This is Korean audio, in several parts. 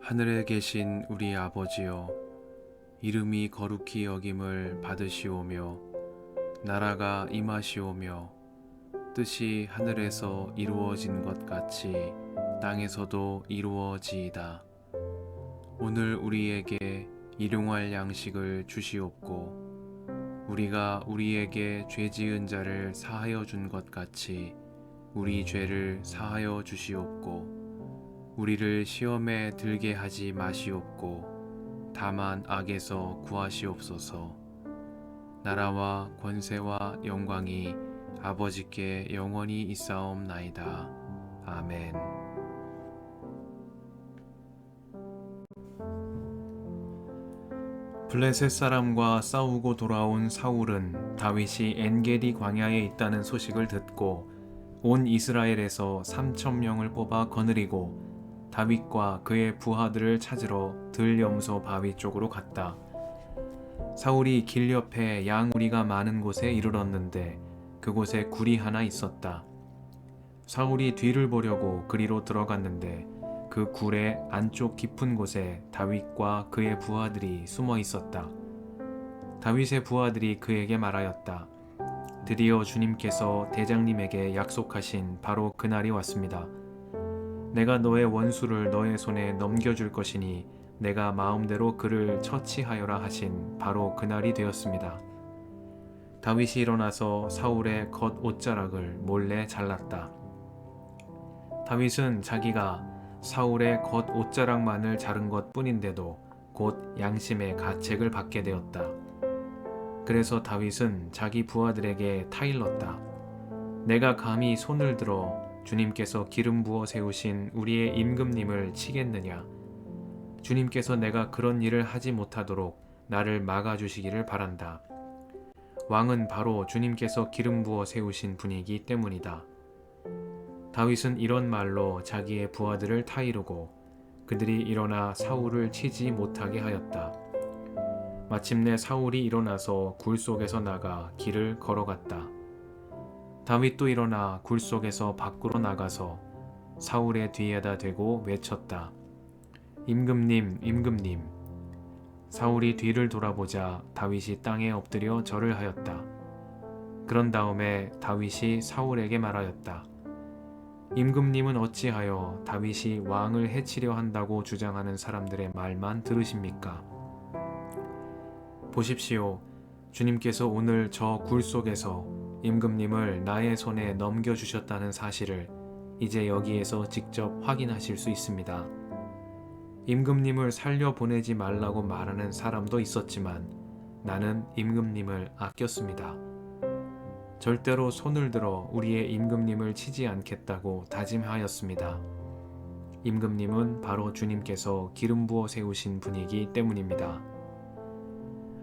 하늘에 계신 우리 아버지여, 이름이 거룩히 여김을 받으시오며 나라가 임하시오며 뜻이 하늘에서 이루어진 것 같이 땅에서도 이루어지이다. 오늘 우리에게 일용할 양식을 주시옵고 우리가 우리에게 죄 지은 자를 사하여 준 것 같이 우리 죄를 사하여 주시옵고 우리를 시험에 들게 하지 마시옵고 다만 악에서 구하시옵소서. 나라와 권세와 영광이 아버지께 영원히 있사옵나이다. 아멘. 블레셋 사람과 싸우고 돌아온 사울은 다윗이 엔게디 광야에 있다는 소식을 듣고 온 이스라엘에서 3,000명을 뽑아 거느리고 다윗과 그의 부하들을 찾으러 들염소 바위 쪽으로 갔다. 사울이 길 옆에 양우리가 많은 곳에 이르렀는데 그곳에 굴이 하나 있었다. 사울이 뒤를 보려고 그리로 들어갔는데 그 굴의 안쪽 깊은 곳에 다윗과 그의 부하들이 숨어 있었다. 다윗의 부하들이 그에게 말하였다. 드디어 주님께서 대장님에게 약속하신 바로 그날이 왔습니다. 내가 너의 원수를 너의 손에 넘겨줄 것이니 내가 마음대로 그를 처치하여라 하신 바로 그날이 되었습니다. 다윗이 일어나서 사울의 겉 옷자락을 몰래 잘랐다. 다윗은 자기가 사울의 겉 옷자락만을 자른 것 뿐인데도 곧 양심의 가책을 받게 되었다. 그래서 다윗은 자기 부하들에게 타일렀다. 내가 감히 손을 들어 주님께서 기름 부어 세우신 우리의 임금님을 치겠느냐? 주님께서 내가 그런 일을 하지 못하도록 나를 막아주시기를 바란다. 왕은 바로 주님께서 기름 부어 세우신 분이기 때문이다. 다윗은 이런 말로 자기의 부하들을 타이르고 그들이 일어나 사울을 치지 못하게 하였다. 마침내 사울이 일어나서 굴 속에서 나가 길을 걸어갔다. 다윗도 일어나 굴 속에서 밖으로 나가서 사울의 뒤에다 대고 외쳤다. 임금님, 임금님. 사울이 뒤를 돌아보자 다윗이 땅에 엎드려 절을 하였다. 그런 다음에 다윗이 사울에게 말하였다. 임금님은 어찌하여 다윗이 왕을 해치려 한다고 주장하는 사람들의 말만 들으십니까? 보십시오. 주님께서 오늘 저 굴 속에서 임금님을 나의 손에 넘겨주셨다는 사실을 이제 여기에서 직접 확인하실 수 있습니다. 임금님을 살려보내지 말라고 말하는 사람도 있었지만 나는 임금님을 아꼈습니다. 절대로 손을 들어 우리의 임금님을 치지 않겠다고 다짐하였습니다. 임금님은 바로 주님께서 기름 부어 세우신 분이기 때문입니다.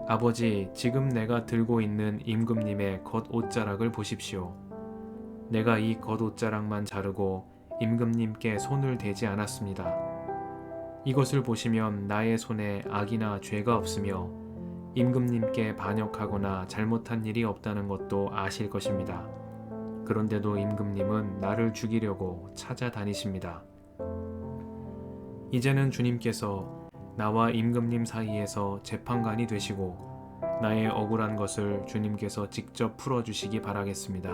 아버지, 지금 내가 들고 있는 임금님의 겉옷자락을 보십시오. 내가 이 겉옷자락만 자르고 임금님께 손을 대지 않았습니다. 이것을 보시면 나의 손에 악이나 죄가 없으며 임금님께 반역하거나 잘못한 일이 없다는 것도 아실 것입니다. 그런데도 임금님은 나를 죽이려고 찾아다니십니다. 이제는 주님께서 나와 임금님 사이에서 재판관이 되시고 나의 억울한 것을 주님께서 직접 풀어주시기 바라겠습니다.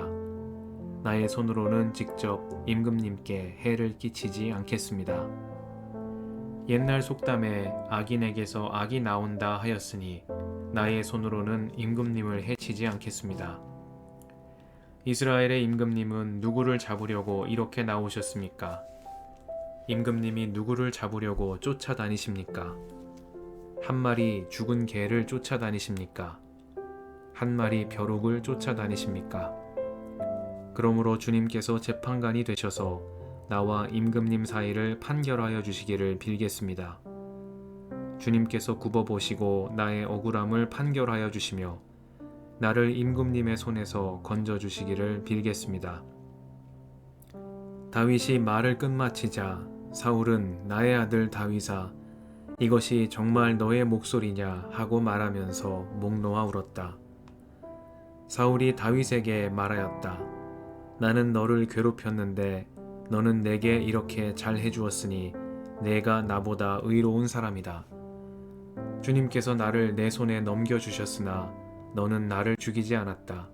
나의 손으로는 직접 임금님께 해를 끼치지 않겠습니다. 옛날 속담에 악인에게서 악이 나온다 하였으니 나의 손으로는 임금님을 해치지 않겠습니다. 이스라엘의 임금님은 누구를 잡으려고 이렇게 나오셨습니까? 임금님이 누구를 잡으려고 쫓아다니십니까? 한 마리 죽은 개를 쫓아다니십니까? 한 마리 벼룩을 쫓아다니십니까? 그러므로 주님께서 재판관이 되셔서 나와 임금님 사이를 판결하여 주시기를 빌겠습니다. 주님께서 굽어보시고 나의 억울함을 판결하여 주시며 나를 임금님의 손에서 건져 주시기를 빌겠습니다. 다윗이 말을 끝마치자 사울은 나의 아들 다윗아, 이것이 정말 너의 목소리냐 하고 말하면서 목 놓아 울었다. 사울이 다윗에게 말하였다. 나는 너를 괴롭혔는데 너는 내게 이렇게 잘 해주었으니 내가 나보다 의로운 사람이다. 주님께서 나를 내 손에 넘겨주셨으나 너는 나를 죽이지 않았다.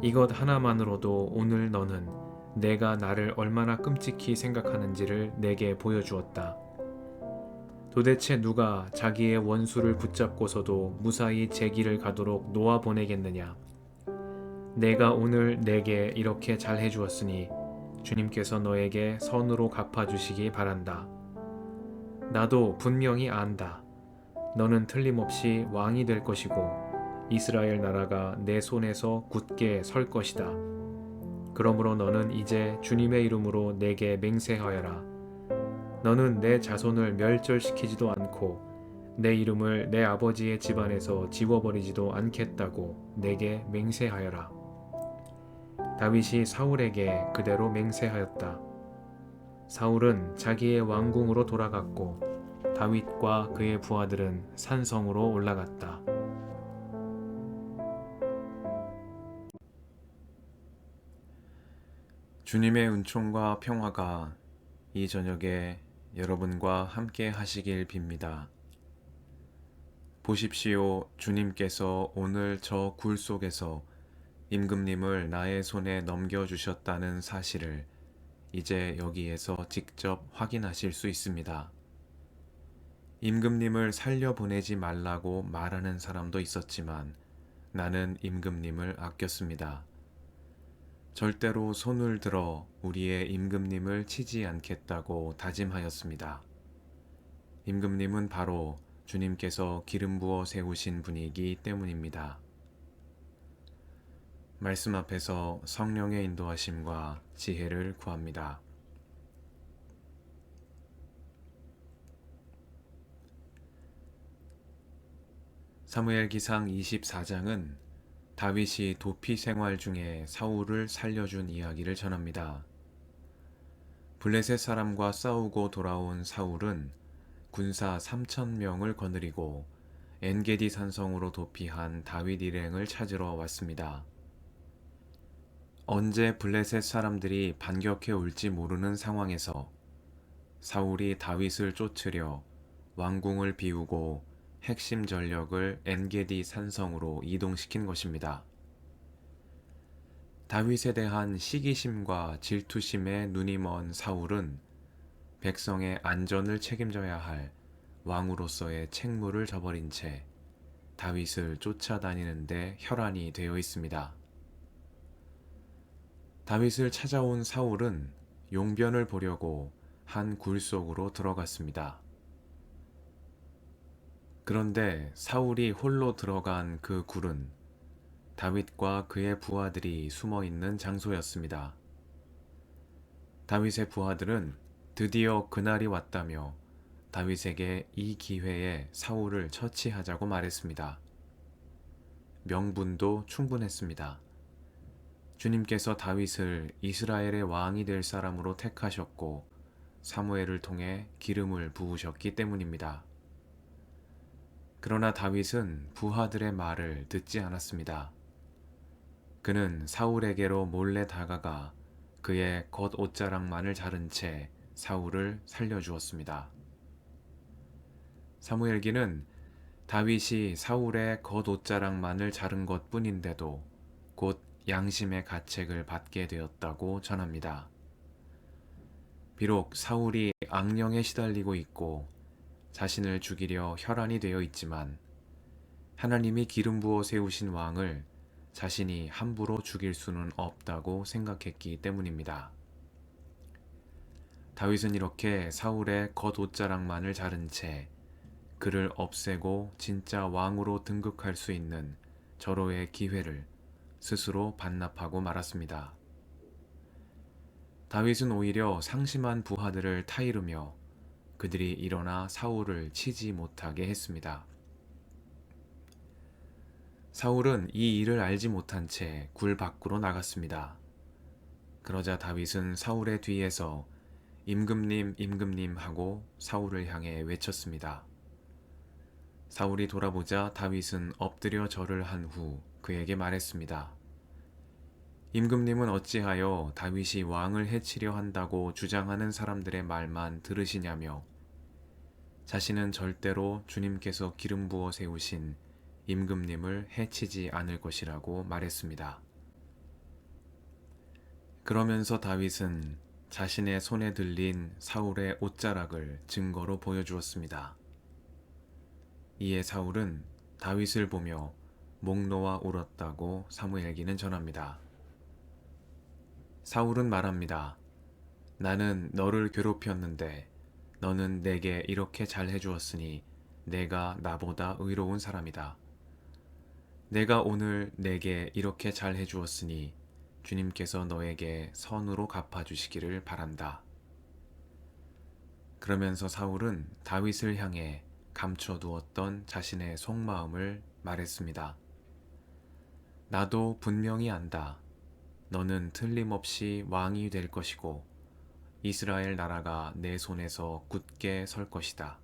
이것 하나만으로도 오늘 너는 내가 나를 얼마나 끔찍히 생각하는지를 내게 보여주었다. 도대체 누가 자기의 원수를 붙잡고서도 무사히 제 길을 가도록 놓아보내겠느냐? 내가 오늘 내게 이렇게 잘 해주었으니 주님께서 너에게 선으로 갚아주시기 바란다. 나도 분명히 안다. 너는 틀림없이 왕이 될 것이고 이스라엘 나라가 내 손에서 굳게 설 것이다. 그러므로 너는 이제 주님의 이름으로 내게 맹세하여라. 너는 내 자손을 멸절시키지도 않고 내 이름을 내 아버지의 집안에서 지워버리지도 않겠다고 내게 맹세하여라. 다윗이 사울에게 그대로 맹세하였다. 사울은 자기의 왕궁으로 돌아갔고 다윗과 그의 부하들은 산성으로 올라갔다. 주님의 은총과 평화가 이 저녁에 여러분과 함께 하시길 빕니다. 보십시오. 주님께서 오늘 저 굴 속에서 임금님을 나의 손에 넘겨주셨다는 사실을 이제 여기에서 직접 확인하실 수 있습니다. 임금님을 살려보내지 말라고 말하는 사람도 있었지만 나는 임금님을 아꼈습니다. 절대로 손을 들어 우리의 임금님을 치지 않겠다고 다짐하였습니다. 임금님은 바로 주님께서 기름 부어 세우신 분이기 때문입니다. 말씀 앞에서 성령의 인도하심과 지혜를 구합니다. 사무엘기상 24장은 다윗이 도피 생활 중에 사울을 살려준 이야기를 전합니다. 블레셋 사람과 싸우고 돌아온 사울은 군사 3,000명을 거느리고 엔게디 산성으로 도피한 다윗 일행을 찾으러 왔습니다. 언제 블레셋 사람들이 반격해 올지 모르는 상황에서 사울이 다윗을 쫓으려 왕궁을 비우고 핵심 전력을 엔게디 산성으로 이동시킨 것입니다. 다윗에 대한 시기심과 질투심에 눈이 먼 사울은 백성의 안전을 책임져야 할 왕으로서의 책무를 저버린 채 다윗을 쫓아다니는데 혈안이 되어 있습니다. 다윗을 찾아온 사울은 용변을 보려고 한 굴 속으로 들어갔습니다. 그런데 사울이 홀로 들어간 그 굴은 다윗과 그의 부하들이 숨어 있는 장소였습니다. 다윗의 부하들은 드디어 그날이 왔다며 다윗에게 이 기회에 사울을 처치하자고 말했습니다. 명분도 충분했습니다. 주님께서 다윗을 이스라엘의 왕이 될 사람으로 택하셨고 사무엘을 통해 기름을 부으셨기 때문입니다. 그러나 다윗은 부하들의 말을 듣지 않았습니다. 그는 사울에게로 몰래 다가가 그의 겉옷자락만을 자른 채 사울을 살려주었습니다. 사무엘기는 다윗이 사울의 겉옷자락만을 자른 것 뿐인데도 곧 양심의 가책을 받게 되었다고 전합니다. 비록 사울이 악령에 시달리고 있고 자신을 죽이려 혈안이 되어 있지만 하나님이 기름 부어 세우신 왕을 자신이 함부로 죽일 수는 없다고 생각했기 때문입니다. 다윗은 이렇게 사울의 겉옷자락만을 자른 채 그를 없애고 진짜 왕으로 등극할 수 있는 절호의 기회를 스스로 반납하고 말았습니다. 다윗은 오히려 상심한 부하들을 타이르며 그들이 일어나 사울을 치지 못하게 했습니다. 사울은 이 일을 알지 못한 채 굴 밖으로 나갔습니다. 그러자 다윗은 사울의 뒤에서 임금님, 임금님 하고 사울을 향해 외쳤습니다. 사울이 돌아보자 다윗은 엎드려 절을 한 후 그에게 말했습니다. 임금님은 어찌하여 다윗이 왕을 해치려 한다고 주장하는 사람들의 말만 들으시냐며 자신은 절대로 주님께서 기름 부어 세우신 임금님을 해치지 않을 것이라고 말했습니다. 그러면서 다윗은 자신의 손에 들린 사울의 옷자락을 증거로 보여주었습니다. 이에 사울은 다윗을 보며 목 놓아 울었다고 사무엘기는 전합니다. 사울은 말합니다. 나는 너를 괴롭혔는데 너는 내게 이렇게 잘 해주었으니 내가 나보다 의로운 사람이다. 내가 오늘 내게 이렇게 잘 해주었으니 주님께서 너에게 선으로 갚아주시기를 바란다. 그러면서 사울은 다윗을 향해 감춰두었던 자신의 속마음을 말했습니다. 나도 분명히 안다. 너는 틀림없이 왕이 될 것이고 이스라엘 나라가 내 손에서 굳게 설 것이다.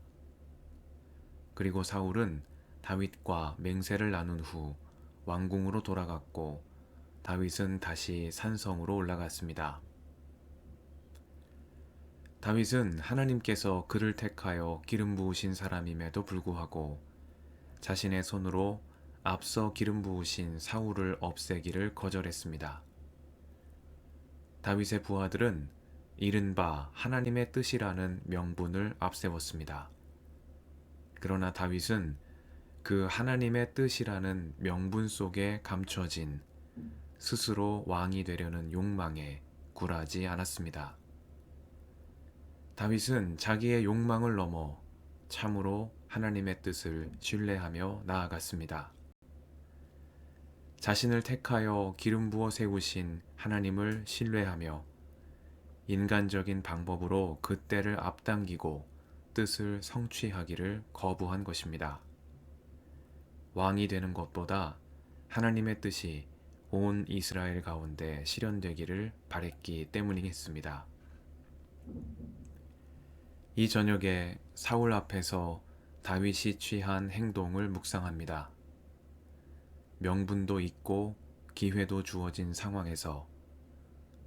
그리고 사울은 다윗과 맹세를 나눈 후 왕궁으로 돌아갔고 다윗은 다시 산성으로 올라갔습니다. 다윗은 하나님께서 그를 택하여 기름 부으신 사람임에도 불구하고 자신의 손으로 앞서 기름 부으신 사울을 없애기를 거절했습니다. 다윗의 부하들은 이른바 하나님의 뜻이라는 명분을 앞세웠습니다. 그러나 다윗은 그 하나님의 뜻이라는 명분 속에 감춰진 스스로 왕이 되려는 욕망에 굴하지 않았습니다. 다윗은 자기의 욕망을 넘어 참으로 하나님의 뜻을 신뢰하며 나아갔습니다. 자신을 택하여 기름 부어 세우신 하나님을 신뢰하며 인간적인 방법으로 그 때를 앞당기고 뜻을 성취하기를 거부한 것입니다. 왕이 되는 것보다 하나님의 뜻이 온 이스라엘 가운데 실현되기를 바랬기 때문이겠습니다. 이 저녁에 사울 앞에서 다윗이 취한 행동을 묵상합니다. 명분도 있고 기회도 주어진 상황에서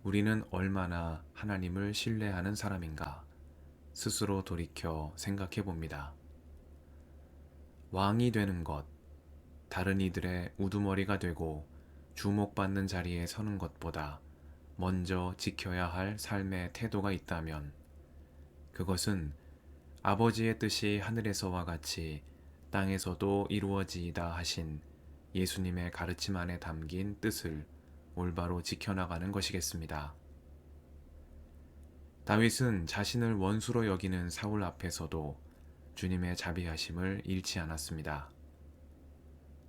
우리는 얼마나 하나님을 신뢰하는 사람인가 스스로 돌이켜 생각해 봅니다. 왕이 되는 것, 다른 이들의 우두머리가 되고 주목받는 자리에 서는 것보다 먼저 지켜야 할 삶의 태도가 있다면 그것은 아버지의 뜻이 하늘에서와 같이 땅에서도 이루어지이다 하신 예수님의 가르침 안에 담긴 뜻을 올바로 지켜나가는 것이겠습니다. 다윗은 자신을 원수로 여기는 사울 앞에서도 주님의 자비하심을 잃지 않았습니다.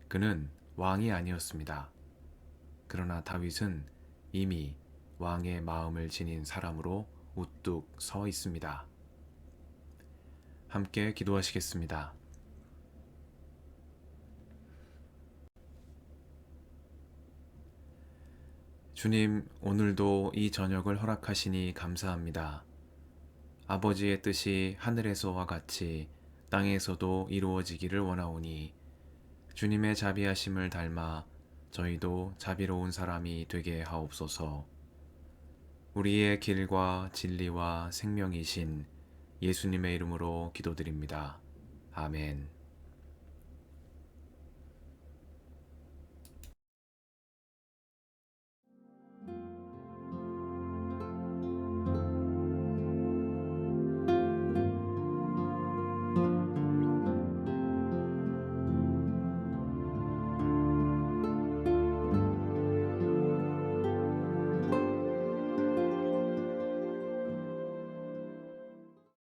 그는 왕이 아니었습니다. 그러나 다윗은 이미 왕의 마음을 지닌 사람으로 우뚝 서 있습니다. 함께 기도하시겠습니다. 주님, 오늘도 이 저녁을 허락하시니 감사합니다. 아버지의 뜻이 하늘에서와 같이 땅에서도 이루어지기를 원하오니 주님의 자비하심을 닮아 저희도 자비로운 사람이 되게 하옵소서. 우리의 길과 진리와 생명이신 예수님의 이름으로 기도드립니다. 아멘.